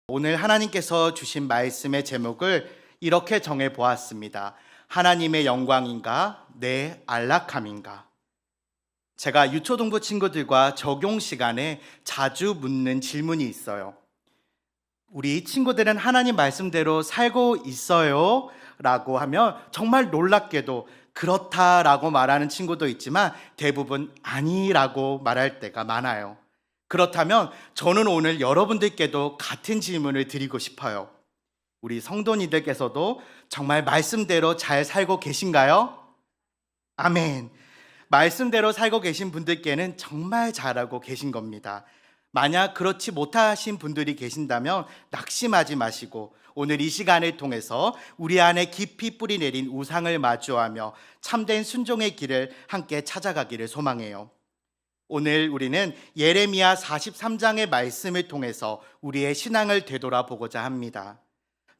오늘 하나님께서 주신 말씀의 제목을 이렇게 정해 보았습니다. 하나님의 영광인가? 내 안락함인가? 제가 유초동부 친구들과 적용 시간에 자주 묻는 질문이 있어요. 우리 친구들은 하나님 말씀대로 살고 있어요? 라고 하면 정말 놀랍게도 그렇다라고 말하는 친구도 있지만 대부분 아니라고 말할 때가 많아요. 그렇다면 저는 오늘 여러분들께도 같은 질문을 드리고 싶어요. 우리 성도님들께서도 정말 말씀대로 잘 살고 계신가요? 아멘. 말씀대로 살고 계신 분들께는 정말 잘하고 계신 겁니다. 만약 그렇지 못하신 분들이 계신다면 낙심하지 마시고 오늘 이 시간을 통해서 우리 안에 깊이 뿌리 내린 우상을 마주하며 참된 순종의 길을 함께 찾아가기를 소망해요. 오늘 우리는 예레미야 43장의 말씀을 통해서 우리의 신앙을 되돌아보고자 합니다.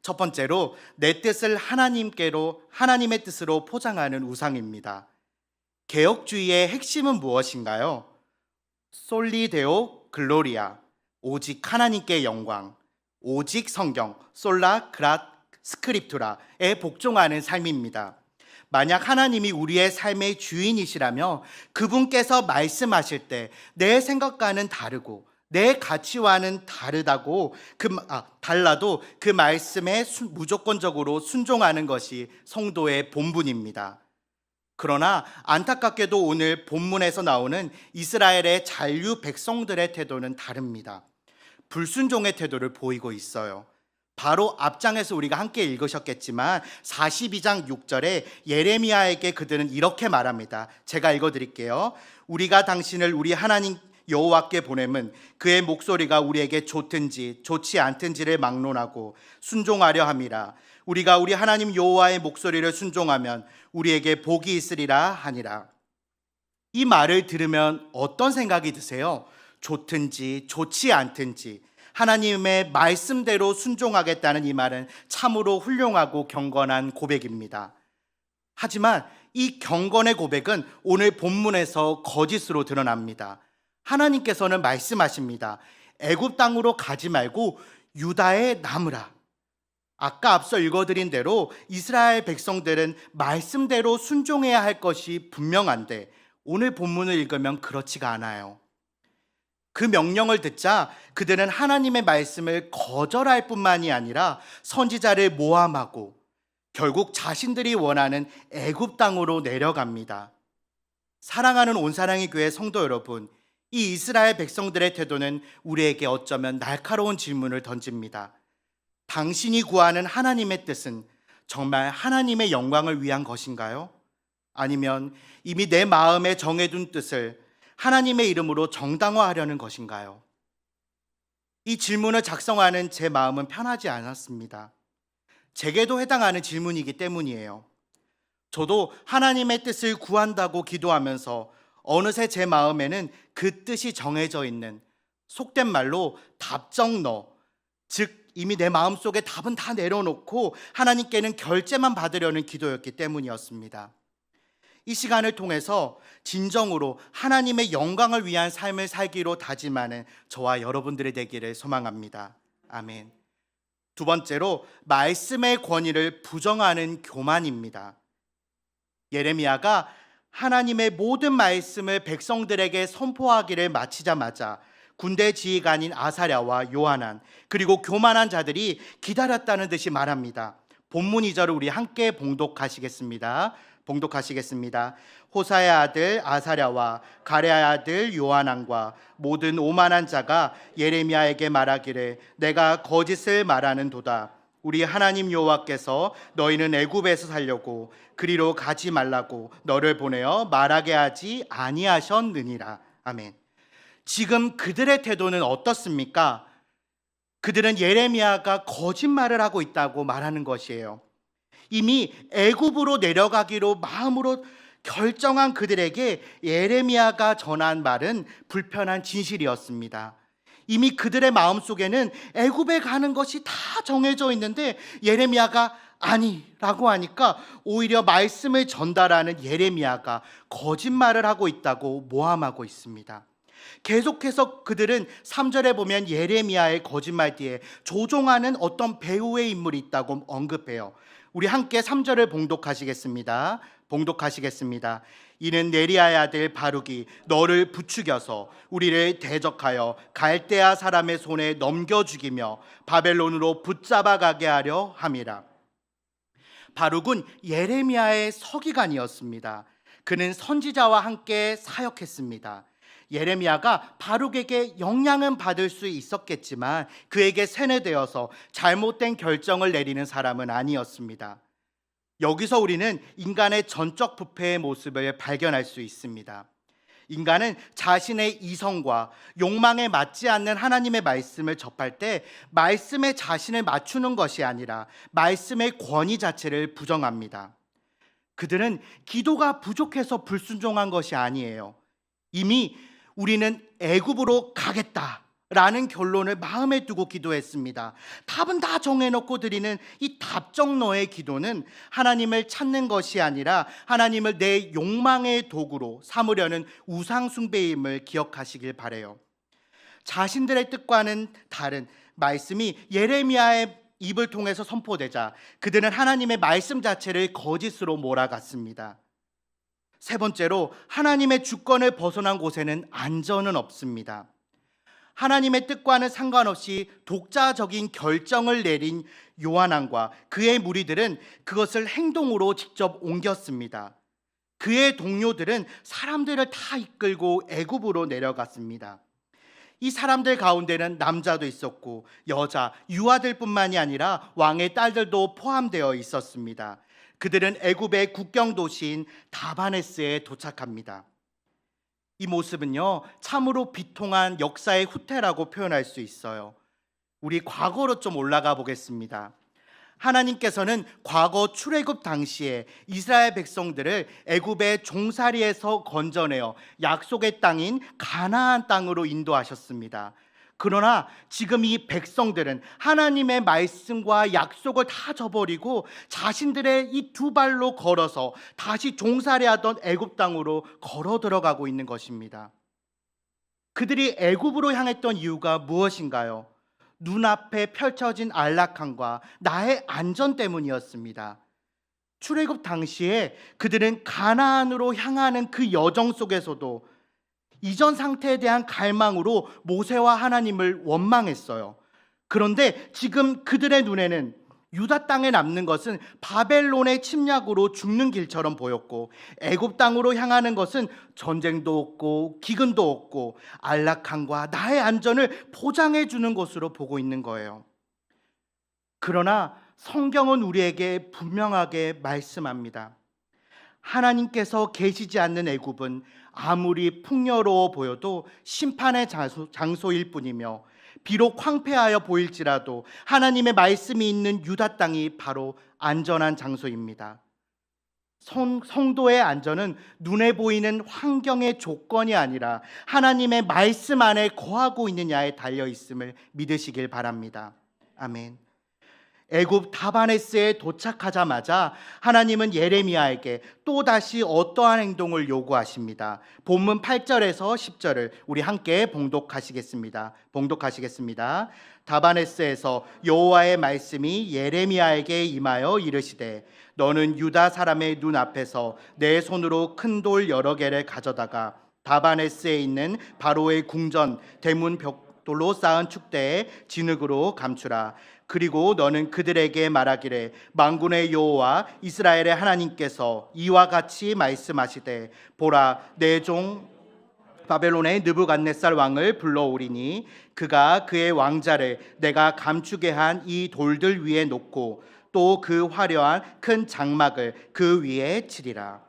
첫 번째로 내 뜻을 하나님의 뜻으로 포장하는 우상입니다. 개혁주의의 핵심은 무엇인가요? 솔리 데오 글로리아, 오직 하나님께 영광, 오직 성경, 솔라 그라 스크립투라에 복종하는 삶입니다. 만약 하나님이 우리의 삶의 주인이시라면 그분께서 말씀하실 때 내 생각과는 다르고 내 가치와는 달라도 그 말씀에 무조건적으로 순종하는 것이 성도의 본분입니다. 그러나 안타깝게도 오늘 본문에서 나오는 이스라엘의 잔류 백성들의 태도는 다릅니다. 불순종의 태도를 보이고 있어요. 바로 앞장에서 우리가 함께 읽으셨겠지만 42장 6절에 예레미야에게 그들은 이렇게 말합니다. 제가 읽어드릴게요. 우리가 당신을 우리 하나님 여호와께 보냄은 그의 목소리가 우리에게 좋든지 좋지 않든지를 막론하고 순종하려 함이라. 우리가 우리 하나님 여호와의 목소리를 순종하면 우리에게 복이 있으리라 하니라. 이 말을 들으면 어떤 생각이 드세요? 좋든지 좋지 않든지 하나님의 말씀대로 순종하겠다는 이 말은 참으로 훌륭하고 경건한 고백입니다. 하지만 이 경건의 고백은 오늘 본문에서 거짓으로 드러납니다. 하나님께서는 말씀하십니다. 애굽 땅으로 가지 말고 유다에 남으라. 아까 앞서 읽어드린 대로 이스라엘 백성들은 말씀대로 순종해야 할 것이 분명한데 오늘 본문을 읽으면 그렇지가 않아요. 그 명령을 듣자 그들은 하나님의 말씀을 거절할 뿐만이 아니라 선지자를 모함하고 결국 자신들이 원하는 애굽 땅으로 내려갑니다. 사랑하는 온사랑의 교회 성도 여러분, 이 이스라엘 백성들의 태도는 우리에게 어쩌면 날카로운 질문을 던집니다. 당신이 구하는 하나님의 뜻은 정말 하나님의 영광을 위한 것인가요? 아니면 이미 내 마음에 정해둔 뜻을 하나님의 이름으로 정당화하려는 것인가요? 이 질문을 작성하는 제 마음은 편하지 않았습니다. 제게도 해당하는 질문이기 때문이에요. 저도 하나님의 뜻을 구한다고 기도하면서 어느새 제 마음에는 그 뜻이 정해져 있는, 속된 말로 답정너, 즉 이미 내 마음속에 답은 다 내려놓고 하나님께는 결제만 받으려는 기도였기 때문이었습니다. 이 시간을 통해서 진정으로 하나님의 영광을 위한 삶을 살기로 다짐하는 저와 여러분들이 되기를 소망합니다. 아멘. 두 번째로 말씀의 권위를 부정하는 교만입니다. 예레미야가 하나님의 모든 말씀을 백성들에게 선포하기를 마치자마자 군대 지휘관인 아사랴와 요하난 그리고 교만한 자들이 기다렸다는 듯이 말합니다. 본문 2절을 우리 함께 봉독하시겠습니다. 호사의 아들 아사랴와 가랴의 아들 요하난과 모든 오만한 자가 예레미야에게 말하기를 내가 거짓을 말하는도다. 우리 하나님 여호와께서 너희는 애굽에서 살려고 그리로 가지 말라고 너를 보내어 말하게 하지 아니하셨느니라. 아멘. 지금 그들의 태도는 어떻습니까? 그들은 예레미야가 거짓말을 하고 있다고 말하는 것이에요. 이미 애굽으로 내려가기로 마음으로 결정한 그들에게 예레미야가 전한 말은 불편한 진실이었습니다. 이미 그들의 마음속에는 애굽에 가는 것이 다 정해져 있는데 예레미야가 아니라고 하니까 오히려 말씀을 전달하는 예레미야가 거짓말을 하고 있다고 모함하고 있습니다. 계속해서 그들은 3절에 보면 예레미야의 거짓말 뒤에 조종하는 어떤 배후의 인물이 있다고 언급해요. 우리 함께 3절을 봉독하시겠습니다. 봉독하시겠습니다. 이는 네리야의 아들 바룩이 너를 부추겨서 우리를 대적하여 갈대아 사람의 손에 넘겨 죽이며 바벨론으로 붙잡아 가게 하려 함이라. 바룩은 예레미야의 서기관이었습니다. 그는 선지자와 함께 사역했습니다. 예레미야가 바룩에게 영향은 받을 수 있었겠지만 그에게 세뇌되어서 잘못된 결정을 내리는 사람은 아니었습니다. 여기서 우리는 인간의 전적 부패의 모습을 발견할 수 있습니다. 인간은 자신의 이성과 욕망에 맞지 않는 하나님의 말씀을 접할 때 말씀에 자신을 맞추는 것이 아니라 말씀의 권위 자체를 부정합니다. 그들은 기도가 부족해서 불순종한 것이 아니에요. 이미 우리는 애굽으로 가겠다라는 결론을 마음에 두고 기도했습니다. 답은 다 정해놓고 드리는 이 답정너의 기도는 하나님을 찾는 것이 아니라 하나님을 내 욕망의 도구로 삼으려는 우상숭배임을 기억하시길 바라요. 자신들의 뜻과는 다른 말씀이 예레미야의 입을 통해서 선포되자 그들은 하나님의 말씀 자체를 거짓으로 몰아갔습니다. 세 번째로, 하나님의 주권을 벗어난 곳에는 안전은 없습니다. 하나님의 뜻과는 상관없이 독자적인 결정을 내린 요한왕과 그의 무리들은 그것을 행동으로 직접 옮겼습니다. 그의 동료들은 사람들을 다 이끌고 애굽으로 내려갔습니다. 이 사람들 가운데는 남자도 있었고 여자, 유아들뿐만이 아니라 왕의 딸들도 포함되어 있었습니다. 그들은 애굽의 국경 도시인 다바네스에 도착합니다. 이 모습은요, 참으로 비통한 역사의 후퇴라고 표현할 수 있어요. 우리 과거로 좀 올라가 보겠습니다. 하나님께서는 과거 출애굽 당시에 이스라엘 백성들을 애굽의 종살이에서 건져내어 약속의 땅인 가나안 땅으로 인도하셨습니다. 그러나 지금 이 백성들은 하나님의 말씀과 약속을 다 저버리고 자신들의 이 두 발로 걸어서 다시 종살이하던 애굽 땅으로 걸어 들어가고 있는 것입니다. 그들이 애굽으로 향했던 이유가 무엇인가요? 눈앞에 펼쳐진 안락함과 나의 안전 때문이었습니다. 출애굽 당시에 그들은 가나안으로 향하는 그 여정 속에서도 이전 상태에 대한 갈망으로 모세와 하나님을 원망했어요. 그런데 지금 그들의 눈에는 유다 땅에 남는 것은 바벨론의 침략으로 죽는 길처럼 보였고 애굽 땅으로 향하는 것은 전쟁도 없고 기근도 없고 안락함과 나의 안전을 보장해 주는 것으로 보고 있는 거예요. 그러나 성경은 우리에게 분명하게 말씀합니다. 하나님께서 계시지 않는 애굽은 아무리 풍요로워 보여도 심판의 장소일 뿐이며 비록 황폐하여 보일지라도 하나님의 말씀이 있는 유다 땅이 바로 안전한 장소입니다. 성도의 안전은 눈에 보이는 환경의 조건이 아니라 하나님의 말씀 안에 거하고 있느냐에 달려 있음을 믿으시길 바랍니다. 아멘. 애굽 다바네스에 도착하자마자 하나님은 예레미야에게 또다시 어떠한 행동을 요구하십니다. 본문 8절에서 10절을 우리 함께 봉독하시겠습니다. 봉독하시겠습니다. 다바네스에서 여호와의 말씀이 예레미야에게 임하여 이르시되 너는 유다 사람의 눈앞에서 내 손으로 큰 돌 여러 개를 가져다가 다바네스에 있는 바로의 궁전 대문 벽돌로 쌓은 축대에 진흙으로 감추라. 그리고 너는 그들에게 말하기를 만군의 여호와 이스라엘의 하나님께서 이와 같이 말씀하시되 보라 내 종 바벨론의 느부갓네살 왕을 불러오리니 그가 그의 왕자를 내가 감추게 한 이 돌들 위에 놓고 또 그 화려한 큰 장막을 그 위에 치리라.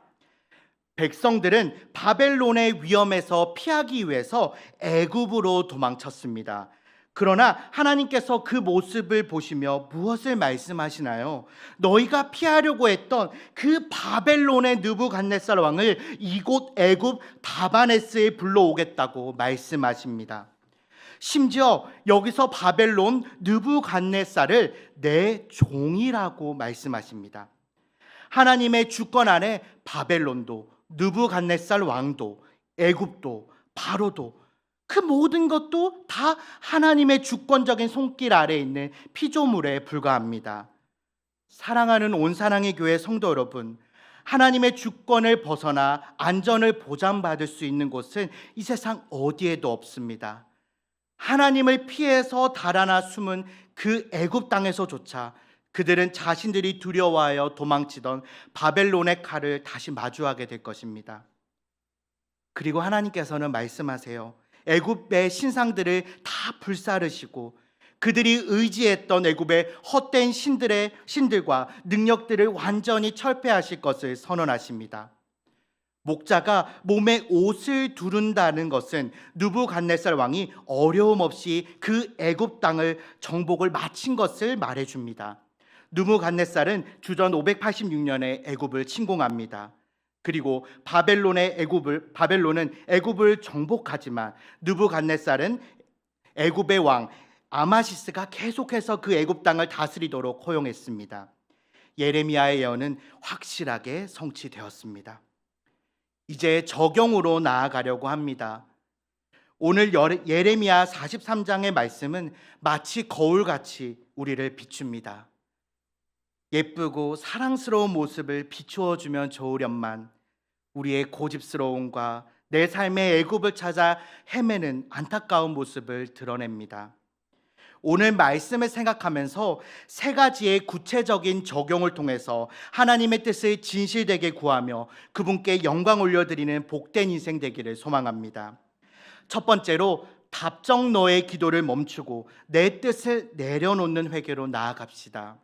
백성들은 바벨론의 위험에서 피하기 위해서 애굽으로 도망쳤습니다. 그러나 하나님께서 그 모습을 보시며 무엇을 말씀하시나요? 너희가 피하려고 했던 그 바벨론의 느부갓네살 왕을 이곳 애굽 다바네스에 불러오겠다고 말씀하십니다. 심지어 여기서 바벨론 느부갓네살을 내 종이라고 말씀하십니다. 하나님의 주권 안에 바벨론도 느부갓네살 왕도 애굽도 바로도 그 모든 것도 다 하나님의 주권적인 손길 아래에 있는 피조물에 불과합니다. 사랑하는 온사랑의 교회 성도 여러분, 하나님의 주권을 벗어나 안전을 보장받을 수 있는 곳은 이 세상 어디에도 없습니다. 하나님을 피해서 달아나 숨은 그 애굽 땅에서조차 그들은 자신들이 두려워하여 도망치던 바벨론의 칼을 다시 마주하게 될 것입니다. 그리고 하나님께서는 말씀하세요. 애굽의 신상들을 다 불사르시고 그들이 의지했던 애굽의 헛된 신들과 능력들을 완전히 철폐하실 것을 선언하십니다. 목자가 몸에 옷을 두른다는 것은 느부갓네살 왕이 어려움 없이 그 애굽 땅을 정복을 마친 것을 말해줍니다. 느부갓네살은 주전 586년에 애굽을 침공합니다. 그리고 바벨론은 애굽을 정복하지만 느부갓네살은 애굽의 왕 아마시스가 계속해서 그 애굽 땅을 다스리도록 허용했습니다. 예레미야의 예언은 확실하게 성취되었습니다. 이제 적용으로 나아가려고 합니다. 오늘 예레미야 43장의 말씀은 마치 거울같이 우리를 비춥니다. 예쁘고 사랑스러운 모습을 비추어 주면 좋으련만 우리의 고집스러움과 내 삶의 애굽을 찾아 헤매는 안타까운 모습을 드러냅니다. 오늘 말씀을 생각하면서 세 가지의 구체적인 적용을 통해서 하나님의 뜻을 진실되게 구하며 그분께 영광 올려드리는 복된 인생 되기를 소망합니다. 첫 번째로 답정 너의 기도를 멈추고 내 뜻을 내려놓는 회개로 나아갑시다.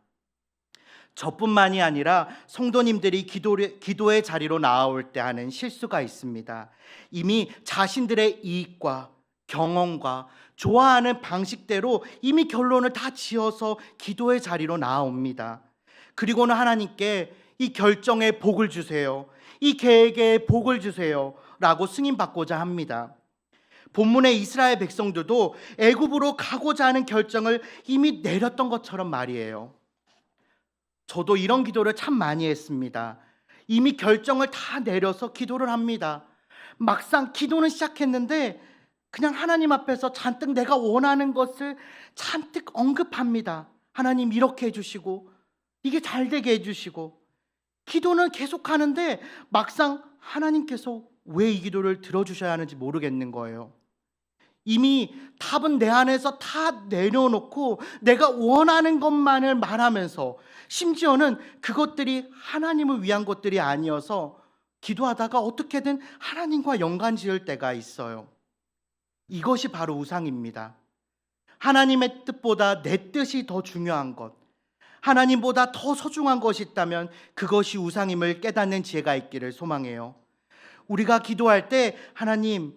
저뿐만이 아니라 성도님들이 기도의 자리로 나아올 때 하는 실수가 있습니다. 이미 자신들의 이익과 경험과 좋아하는 방식대로 이미 결론을 다 지어서 기도의 자리로 나아옵니다. 그리고는 하나님께 이 결정에 복을 주세요, 이 계획에 복을 주세요 라고 승인받고자 합니다. 본문의 이스라엘 백성들도 애굽으로 가고자 하는 결정을 이미 내렸던 것처럼 말이에요. 저도 이런 기도를 참 많이 했습니다. 이미 결정을 다 내려서 기도를 합니다. 막상 기도는 시작했는데 그냥 하나님 앞에서 잔뜩 내가 원하는 것을 잔뜩 언급합니다. 하나님 이렇게 해주시고 이게 잘 되게 해주시고, 기도는 계속하는데 막상 하나님께서 왜 이 기도를 들어주셔야 하는지 모르겠는 거예요. 이미 답은 내 안에서 다 내려놓고 내가 원하는 것만을 말하면서, 심지어는 그것들이 하나님을 위한 것들이 아니어서 기도하다가 어떻게든 하나님과 연관 지을 때가 있어요. 이것이 바로 우상입니다. 하나님의 뜻보다 내 뜻이 더 중요한 것, 하나님보다 더 소중한 것이 있다면 그것이 우상임을 깨닫는 지혜가 있기를 소망해요. 우리가 기도할 때 하나님,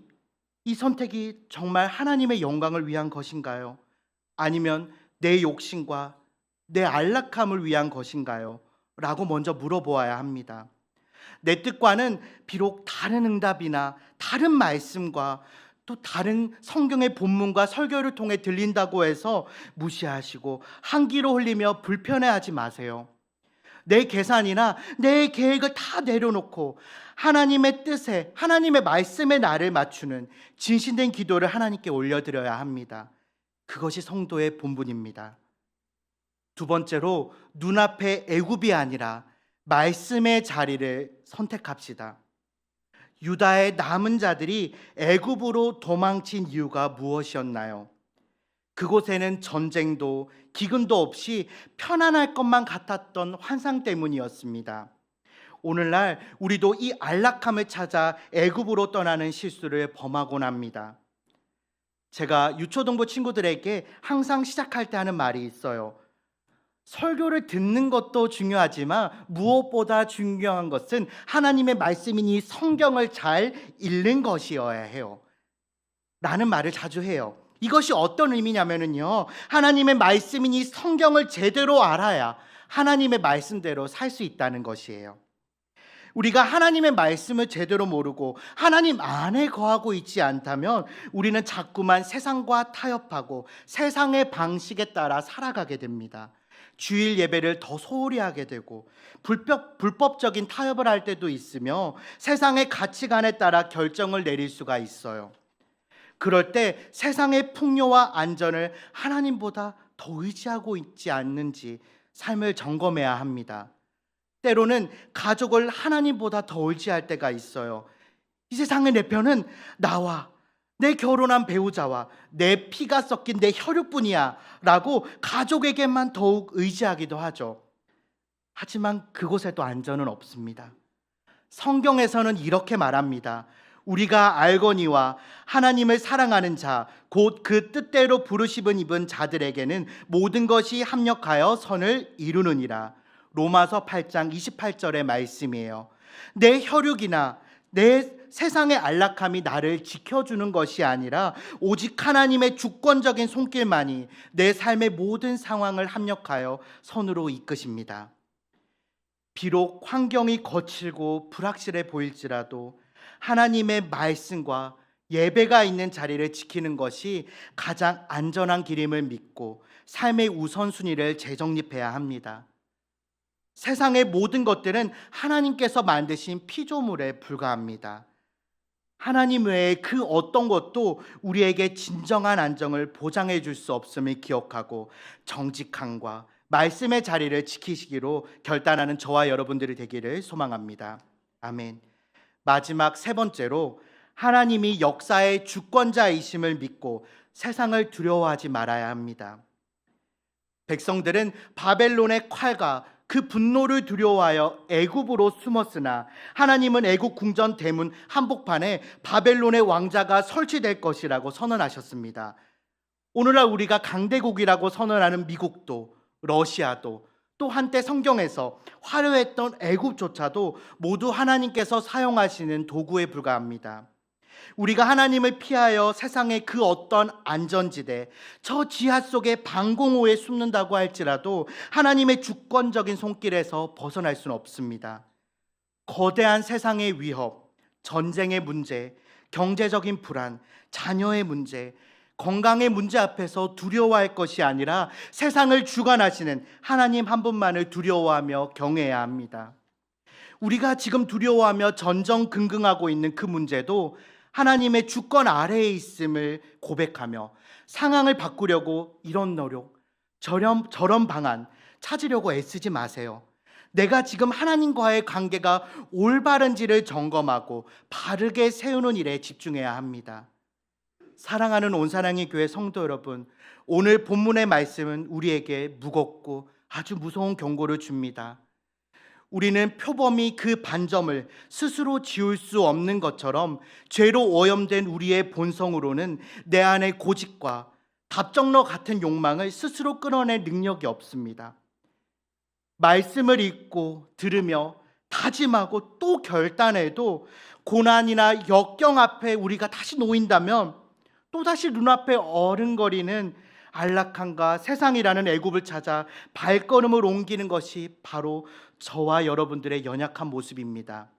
이 선택이 정말 하나님의 영광을 위한 것인가요? 아니면 내 욕심과 내 안락함을 위한 것인가요? 라고 먼저 물어보아야 합니다. 내 뜻과는 비록 다른 응답이나 다른 말씀과 또 다른 성경의 본문과 설교를 통해 들린다고 해서 무시하시고 한 귀로 흘리며 불편해하지 마세요. 내 계산이나 내 계획을 다 내려놓고 하나님의 뜻에, 하나님의 말씀에 나를 맞추는 진실된 기도를 하나님께 올려드려야 합니다. 그것이 성도의 본분입니다. 두 번째로, 눈앞의 애굽이 아니라 말씀의 자리를 선택합시다. 유다의 남은 자들이 애굽으로 도망친 이유가 무엇이었나요? 그곳에는 전쟁도 기근도 없이 편안할 것만 같았던 환상 때문이었습니다. 오늘날 우리도 이 안락함을 찾아 애굽으로 떠나는 실수를 범하곤 합니다. 제가 유초동부 친구들에게 항상 시작할 때 하는 말이 있어요. 설교를 듣는 것도 중요하지만 무엇보다 중요한 것은 하나님의 말씀이니 성경을 잘 읽는 것이어야 해요 라는 말을 자주 해요. 이것이 어떤 의미냐면요, 하나님의 말씀이니 성경을 제대로 알아야 하나님의 말씀대로 살 수 있다는 것이에요. 우리가 하나님의 말씀을 제대로 모르고 하나님 안에 거하고 있지 않다면 우리는 자꾸만 세상과 타협하고 세상의 방식에 따라 살아가게 됩니다. 주일 예배를 더 소홀히 하게 되고 불법적인 타협을 할 때도 있으며 세상의 가치관에 따라 결정을 내릴 수가 있어요. 그럴 때 세상의 풍요와 안전을 하나님보다 더 의지하고 있지 않는지 삶을 점검해야 합니다. 때로는 가족을 하나님보다 더 의지할 때가 있어요. 이 세상의 내 편은 나와 내 결혼한 배우자와 내 피가 섞인 내 혈육뿐이야 라고 가족에게만 더욱 의지하기도 하죠. 하지만 그곳에도 안전은 없습니다. 성경에서는 이렇게 말합니다. 우리가 알거니와 하나님을 사랑하는 자, 곧 그 뜻대로 부르심을 입은 자들에게는 모든 것이 합력하여 선을 이루느니라. 로마서 8장 28절의 말씀이에요. 내 혈육이나 내 세상의 안락함이 나를 지켜주는 것이 아니라 오직 하나님의 주권적인 손길만이 내 삶의 모든 상황을 합력하여 선으로 이끄십니다. 비록 환경이 거칠고 불확실해 보일지라도 하나님의 말씀과 예배가 있는 자리를 지키는 것이 가장 안전한 길임을 믿고 삶의 우선순위를 재정립해야 합니다. 세상의 모든 것들은 하나님께서 만드신 피조물에 불과합니다. 하나님 외에 그 어떤 것도 우리에게 진정한 안정을 보장해 줄 수 없음을 기억하고 정직함과 말씀의 자리를 지키시기로 결단하는 저와 여러분들이 되기를 소망합니다. 아멘. 마지막 세 번째로 하나님이 역사의 주권자이심을 믿고 세상을 두려워하지 말아야 합니다. 백성들은 바벨론의 칼과 그 분노를 두려워하여 애굽으로 숨었으나 하나님은 애굽 궁전 대문 한복판에 바벨론의 왕자가 설치될 것이라고 선언하셨습니다. 오늘날 우리가 강대국이라고 선언하는 미국도 러시아도 또 한때 성경에서 화려했던 애굽조차도 모두 하나님께서 사용하시는 도구에 불과합니다. 우리가 하나님을 피하여 세상의 그 어떤 안전지대, 저 지하 속의 방공호에 숨는다고 할지라도 하나님의 주권적인 손길에서 벗어날 수는 없습니다. 거대한 세상의 위협, 전쟁의 문제, 경제적인 불안, 자녀의 문제, 건강의 문제 앞에서 두려워할 것이 아니라 세상을 주관하시는 하나님 한 분만을 두려워하며 경외해야 합니다. 우리가 지금 두려워하며 전전긍긍하고 있는 그 문제도 하나님의 주권 아래에 있음을 고백하며 상황을 바꾸려고 이런 노력, 저런 방안 찾으려고 애쓰지 마세요. 내가 지금 하나님과의 관계가 올바른지를 점검하고 바르게 세우는 일에 집중해야 합니다. 사랑하는 온사랑의 교회 성도 여러분, 오늘 본문의 말씀은 우리에게 무겁고 아주 무서운 경고를 줍니다. 우리는 표범이 그 반점을 스스로 지울 수 없는 것처럼 죄로 오염된 우리의 본성으로는 내 안의 고집과 답정너 같은 욕망을 스스로 끌어낼 능력이 없습니다. 말씀을 읽고 들으며 다짐하고 또 결단해도 고난이나 역경 앞에 우리가 다시 놓인다면 또다시 눈앞에 어른거리는 안락함과 세상이라는 애굽을 찾아 발걸음을 옮기는 것이 바로 저와 여러분들의 연약한 모습입니다.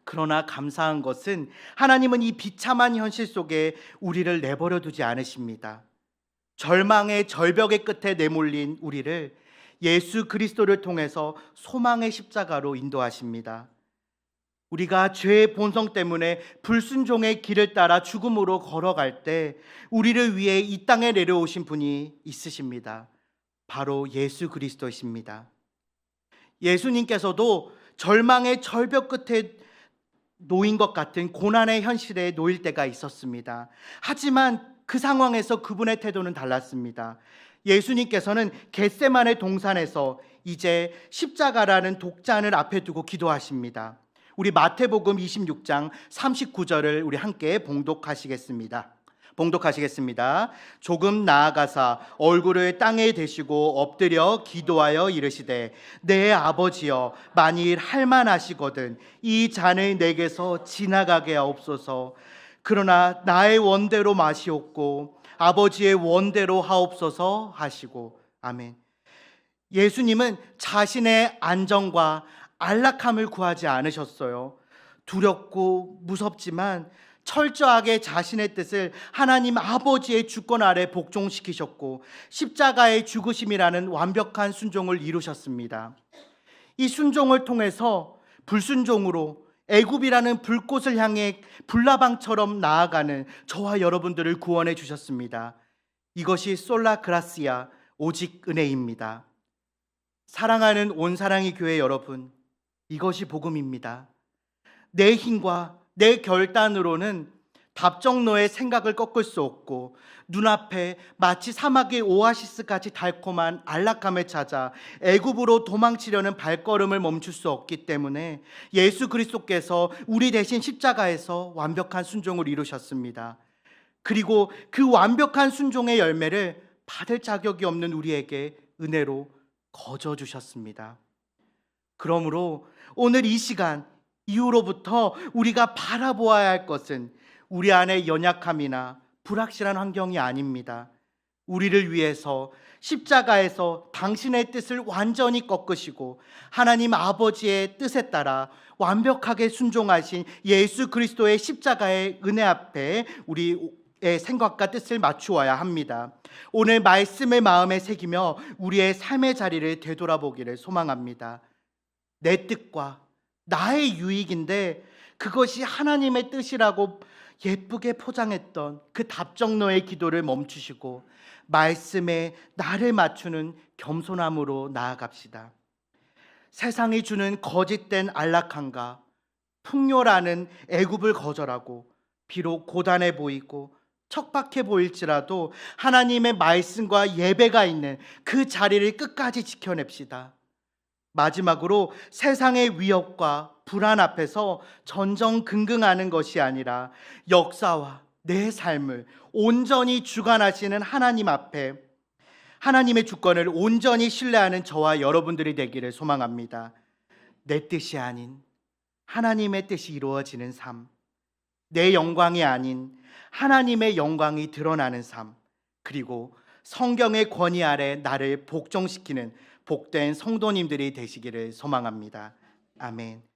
그러나 감사한 것은 하나님은 이 비참한 현실 속에 우리를 내버려 두지 않으십니다. 절망의 절벽의 끝에 내몰린 우리를 예수 그리스도를 통해서 소망의 십자가로 인도하십니다. 우리가 죄의 본성 때문에 불순종의 길을 따라 죽음으로 걸어갈 때 우리를 위해 이 땅에 내려오신 분이 있으십니다. 바로 예수 그리스도이십니다. 예수님께서도 절망의 절벽 끝에 놓인 것 같은 고난의 현실에 놓일 때가 있었습니다. 하지만 그 상황에서 그분의 태도는 달랐습니다. 예수님께서는 겟세마네 동산에서 이제 십자가라는 독잔을 앞에 두고 기도하십니다. 우리 마태복음 26장 39절을 우리 함께 봉독하시겠습니다. 조금 나아가사 얼굴을 땅에 대시고 엎드려 기도하여 이르시되 내 아버지여 만일 할만하시거든 이 잔을 내게서 지나가게 하옵소서. 그러나 나의 원대로 마시옵고 아버지의 원대로 하옵소서 하시고. 아멘. 예수님은 자신의 안정과 안락함을 구하지 않으셨어요. 두렵고 무섭지만 철저하게 자신의 뜻을 하나님 아버지의 주권 아래 복종시키셨고 십자가의 죽으심이라는 완벽한 순종을 이루셨습니다. 이 순종을 통해서 불순종으로 애굽이라는 불꽃을 향해 불나방처럼 나아가는 저와 여러분들을 구원해 주셨습니다. 이것이 솔라 그라시아, 오직 은혜입니다. 사랑하는 온사랑의 교회 여러분, 이것이 복음입니다. 내 힘과 내 결단으로는 답정너의 생각을 꺾을 수 없고 눈앞에 마치 사막의 오아시스같이 달콤한 안락함을 찾아 애굽으로 도망치려는 발걸음을 멈출 수 없기 때문에 예수 그리스도께서 우리 대신 십자가에서 완벽한 순종을 이루셨습니다. 그리고 그 완벽한 순종의 열매를 받을 자격이 없는 우리에게 은혜로 거저 주셨습니다. 그러므로 오늘 이 시간 이후로부터 우리가 바라보아야 할 것은 우리 안의 연약함이나 불확실한 환경이 아닙니다. 우리를 위해서 십자가에서 당신의 뜻을 완전히 꺾으시고 하나님 아버지의 뜻에 따라 완벽하게 순종하신 예수 그리스도의 십자가의 은혜 앞에 우리의 생각과 뜻을 맞추어야 합니다. 오늘 말씀을 마음에 새기며 우리의 삶의 자리를 되돌아보기를 소망합니다. 내 뜻과 나의 유익인데 그것이 하나님의 뜻이라고 예쁘게 포장했던 그 답정너의 기도를 멈추시고 말씀에 나를 맞추는 겸손함으로 나아갑시다. 세상이 주는 거짓된 안락함과 풍요라는 애굽을 거절하고 비록 고단해 보이고 척박해 보일지라도 하나님의 말씀과 예배가 있는 그 자리를 끝까지 지켜냅시다. 마지막으로 세상의 위협과 불안 앞에서 전전긍긍하는 것이 아니라 역사와 내 삶을 온전히 주관하시는 하나님 앞에 하나님의 주권을 온전히 신뢰하는 저와 여러분들이 되기를 소망합니다. 내 뜻이 아닌 하나님의 뜻이 이루어지는 삶, 내 영광이 아닌 하나님의 영광이 드러나는 삶, 그리고 성경의 권위 아래 나를 복종시키는 복된 성도님들이 되시기를 소망합니다. 아멘.